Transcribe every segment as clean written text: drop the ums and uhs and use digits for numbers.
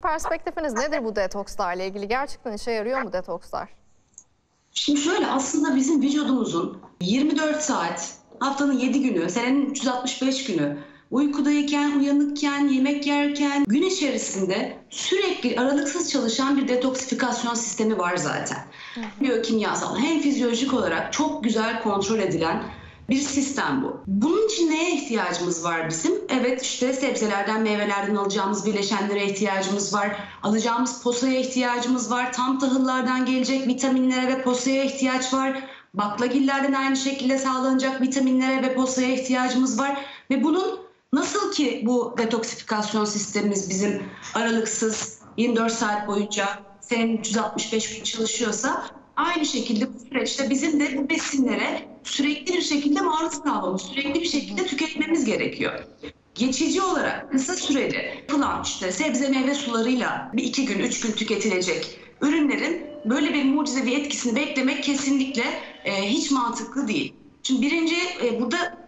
Perspektifiniz nedir bu detokslarla ilgili? Gerçekten işe yarıyor mu detokslar? Şimdi şöyle, aslında bizim vücudumuzun 24 saat, haftanın 7 günü, senenin 365 günü, uykudayken, uyanıkken, yemek yerken, gün içerisinde sürekli aralıksız çalışan bir detoksifikasyon sistemi var zaten. Biyokimyasal, hem fizyolojik olarak çok güzel kontrol edilen bir sistem bu. Bunun için neye ihtiyacımız var bizim? Evet, işte sebzelerden, meyvelerden alacağımız bileşenlere ihtiyacımız var. Alacağımız posaya ihtiyacımız var. Tam tahıllardan gelecek vitaminlere ve posaya ihtiyaç var. Baklagillerden aynı şekilde sağlanacak vitaminlere ve posaya ihtiyacımız var. Ve bunun nasıl ki bu detoksifikasyon sistemimiz bizim aralıksız 24 saat boyunca senenin 365 gün çalışıyorsa, aynı şekilde bu süreçte bizim de bu besinlere sürekli bir şekilde maruz kalmamız, sürekli bir şekilde tüketmemiz gerekiyor. Geçici olarak kısa süreli yapılan işte sebze meyve sularıyla bir 2 gün 3 gün tüketilecek ürünlerin böyle bir mucizevi etkisini beklemek kesinlikle hiç mantıklı değil. Çünkü birinci burada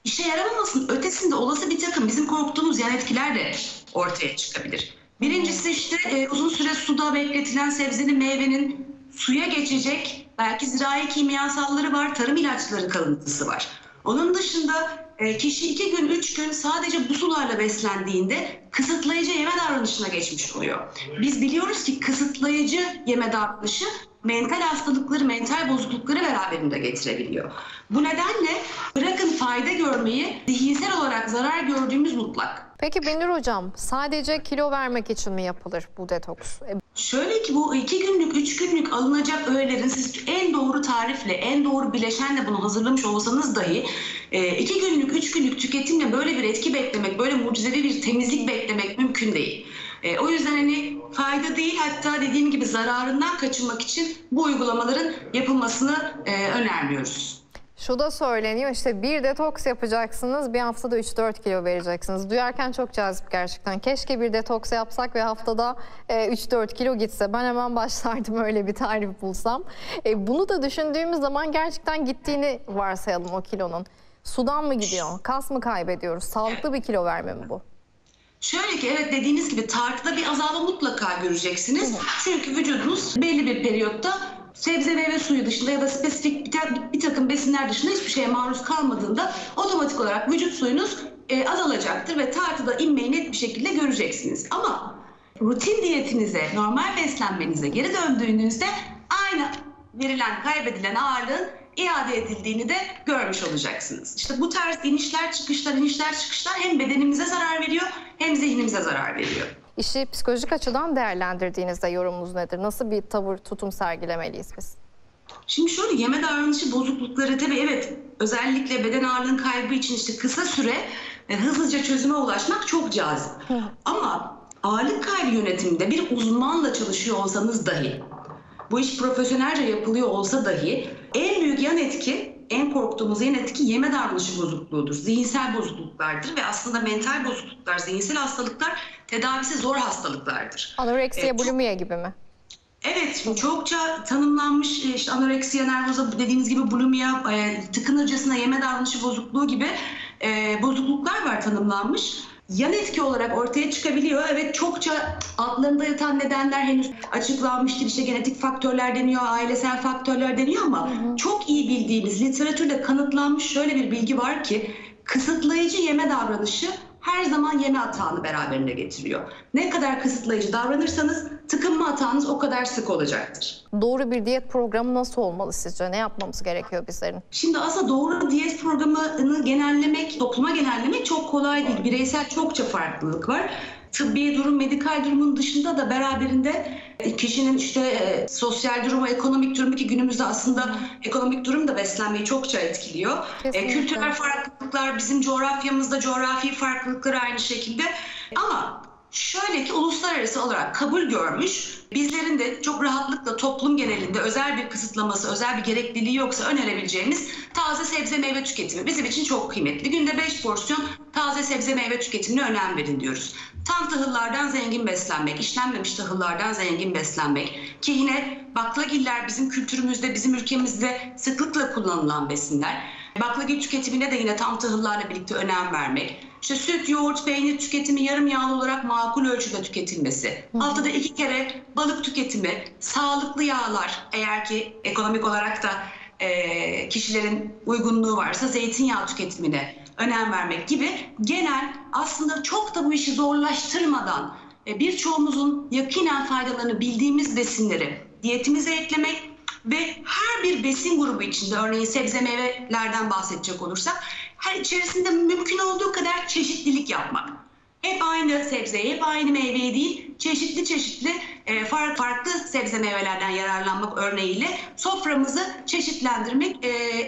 işe yaramamasının ötesinde olası bir takım bizim korktuğumuz yan etkiler de ortaya çıkabilir. Birincisi işte uzun süre suda bekletilen sebzenin, meyvenin suya geçecek belki zirai kimyasalları var, tarım ilaçları kalıntısı var. Onun dışında kişi 2 gün 3 gün sadece bu sularla beslendiğinde kısıtlayıcı yeme davranışına geçmiş oluyor. Biz biliyoruz ki kısıtlayıcı yeme davranışı mental hastalıkları, mental bozuklukları beraberinde getirebiliyor. Bu nedenle bırakın fayda görmeyi, zihinsel olarak zarar gördüğümüz mutlak. Peki Binur Hocam, sadece kilo vermek için mi yapılır bu detoks? Şöyle ki bu 2 günlük, 3 günlük alınacak öğelerin siz en doğru tarifle, en doğru bileşenle bunu hazırlamış olsanız dahi 2 günlük, 3 günlük tüketimle böyle bir etki beklemek, böyle mucizevi bir temizlik beklemek mümkün değil. O yüzden hani fayda değil, hatta dediğim gibi zararından kaçınmak için bu uygulamaların yapılmasını önermiyoruz. Şu da söyleniyor, işte bir detoks yapacaksınız, bir haftada 3-4 kilo vereceksiniz. Duyarken çok cazip gerçekten. Keşke bir detoks yapsak ve haftada 3-4 kilo gitse. Ben hemen başlardım öyle bir tarif bulsam. Bunu da düşündüğümüz zaman gerçekten gittiğini varsayalım o kilonun. Sudan mı gidiyor, kas mı kaybediyoruz? Sağlıklı bir kilo verme mi bu? Şöyle ki, evet, dediğiniz gibi tartıda bir azalma mutlaka göreceksiniz. Çünkü vücudunuz belli bir periyotta sebze meyve suyu dışında ya da spesifik bir takım besinler dışında hiçbir şeye maruz kalmadığında otomatik olarak vücut suyunuz azalacaktır ve tartıda inmeyi net bir şekilde göreceksiniz. Ama rutin diyetinize, normal beslenmenize geri döndüğünüzde aynı verilen, kaybedilen ağırlığın iade edildiğini de görmüş olacaksınız. İşte bu tarz inişler çıkışlar hem bedenimize zarar veriyor hem zihnimize zarar veriyor. İşi psikolojik açıdan değerlendirdiğinizde yorumunuz nedir? Nasıl bir tavır, tutum sergilemeliyiz biz? Şimdi şöyle, yeme davranışı bozuklukları tabii evet, özellikle beden ağırlığın kaybı için işte kısa süre hızlıca çözüme ulaşmak çok cazip. Ama ağırlık kaybı yönetiminde bir uzmanla çalışıyor olsanız dahi, bu iş profesyonelce yapılıyor olsa dahi en büyük yan etki, en korktuğumuz yan etki yeme davranışı bozukluğudur. Zihinsel bozukluklardır ve aslında mental bozukluklar, zihinsel hastalıklar tedavisi zor hastalıklardır. Anoreksiya, bulimiye gibi mi? Evet, çokça tanımlanmış işte anoreksiya nervoza, dediğiniz gibi bulimiya, tıkınırcasına yeme davranışı bozukluğu gibi bozukluklar var tanımlanmış. Yan etki olarak ortaya çıkabiliyor. Evet, çokça altlarında yatan nedenler henüz açıklanmıştır. İşte genetik faktörler deniyor, ailesel faktörler deniyor ama çok iyi bildiğimiz, literatürde kanıtlanmış şöyle bir bilgi var ki kısıtlayıcı yeme davranışı her zaman yeme hatağını beraberinde getiriyor. Ne kadar kısıtlayıcı davranırsanız tıkınma hatanız o kadar sık olacaktır. Doğru bir diyet programı nasıl olmalı sizce? Ne yapmamız gerekiyor bizlerin? Şimdi aslında doğru diyet programını genellemek, topluma genellemek çok kolay değil. Bireysel çokça farklılık var. Tıbbi durum, medikal durumun dışında da beraberinde kişinin işte sosyal durumu, ekonomik durumu, ki günümüzde aslında ekonomik durum da beslenmeyi çokça etkiliyor. Kültürel farklılıklar, bizim coğrafyamızda coğrafi farklılıklar aynı şekilde. Ama şöyle ki uluslararası olarak kabul görmüş, bizlerin de çok rahatlıkla toplum genelinde özel bir kısıtlaması, özel bir gerekliliği yoksa önerebileceğimiz taze sebze meyve tüketimi bizim için çok kıymetli. Günde 5 porsiyon taze sebze meyve tüketimine önem verin diyoruz. Tam tahıllardan zengin beslenmek, işlenmemiş tahıllardan zengin beslenmek ki yine baklagiller bizim kültürümüzde, bizim ülkemizde sıklıkla kullanılan besinler. Baklagil tüketimine de yine tam tahıllarla birlikte önem vermek. İşte süt, yoğurt, peynir tüketimi yarım yağlı olarak makul ölçüde tüketilmesi. Haftada 2 kere balık tüketimi, sağlıklı yağlar, eğer ki ekonomik olarak da kişilerin uygunluğu varsa zeytinyağı tüketimine önem vermek gibi genel, aslında çok da bu işi zorlaştırmadan birçoğumuzun yakinen faydalarını bildiğimiz besinleri diyetimize eklemek ve her bir besin grubu içinde, örneğin sebze meyvelerden bahsedecek olursak, her içerisinde mümkün olduğu kadar çeşitlilik yapmak. Hep aynı sebzeyi, hep aynı meyveyi değil, çeşitli farklı sebze meyvelerden yararlanmak örneğiyle soframızı çeşitlendirmek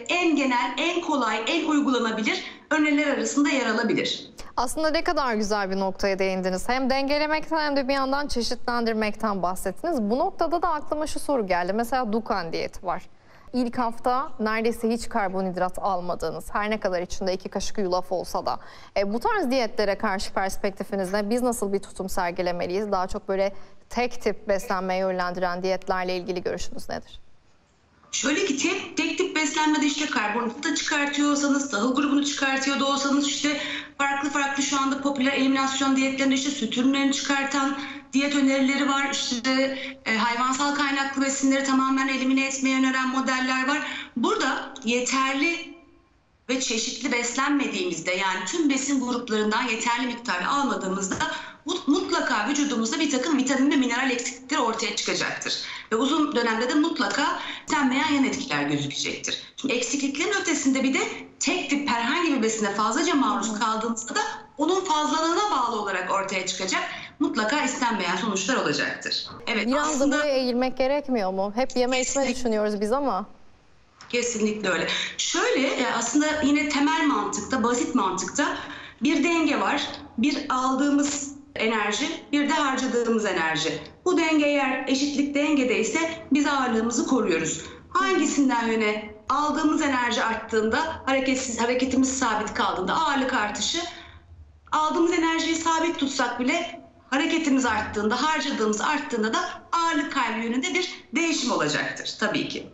en genel, en kolay, en uygulanabilir öneriler arasında yer alabilir. Aslında ne kadar güzel bir noktaya değindiniz. Hem dengelemekten hem de bir yandan çeşitlendirmekten bahsettiniz. Bu noktada da aklıma şu soru geldi. Mesela Dukan diyeti var. İlk hafta neredeyse hiç karbonhidrat almadığınız, her ne kadar içinde 2 kaşık yulaf olsa da. Bu tarz diyetlere karşı perspektifinizde biz nasıl bir tutum sergilemeliyiz? Daha çok böyle tek tip beslenmeye yönlendiren diyetlerle ilgili görüşünüz nedir? Şöyle ki tek tip beslenmede işte karbonhidratı çıkartıyorsanız, tahıl grubunu çıkartıyor da olsanız, işte farklı şu anda popüler eliminasyon diyetlerinde işte süt ürünlerini çıkartan diyet önerileri var. İşte hayvansal kaynaklı besinleri tamamen elimine etmeye öneren modeller var. Burada yeterli ve çeşitli beslenmediğimizde, yani tüm besin gruplarından yeterli miktarda almadığımızda mutlaka vücudumuzda bir takım vitamin ve mineral eksiklikleri ortaya çıkacaktır. Ve uzun dönemde de mutlaka istenmeyen yan etkiler gözükecektir. Şimdi eksikliklerin ötesinde bir de tek tip herhangi bir besine fazlaca maruz kaldığınızda da onun fazlalığına bağlı olarak ortaya çıkacak mutlaka istenmeyen sonuçlar olacaktır. Evet, Biraz aslında da buraya eğilmek gerekmiyor mu? Hep yeme içme düşünüyoruz biz ama. Kesinlikle öyle. Şöyle, aslında yine temel mantıkta, basit mantıkta bir denge var. Bir aldığımız enerji, bir de harcadığımız enerji. Bu denge eğer eşitlik dengedeyse biz ağırlığımızı koruyoruz. Hangisinden yöne aldığımız enerji arttığında, hareketimiz sabit kaldığında ağırlık artışı, aldığımız enerjiyi sabit tutsak bile hareketimiz arttığında, harcadığımız arttığında da ağırlık kaybı yönünde bir değişim olacaktır tabii ki.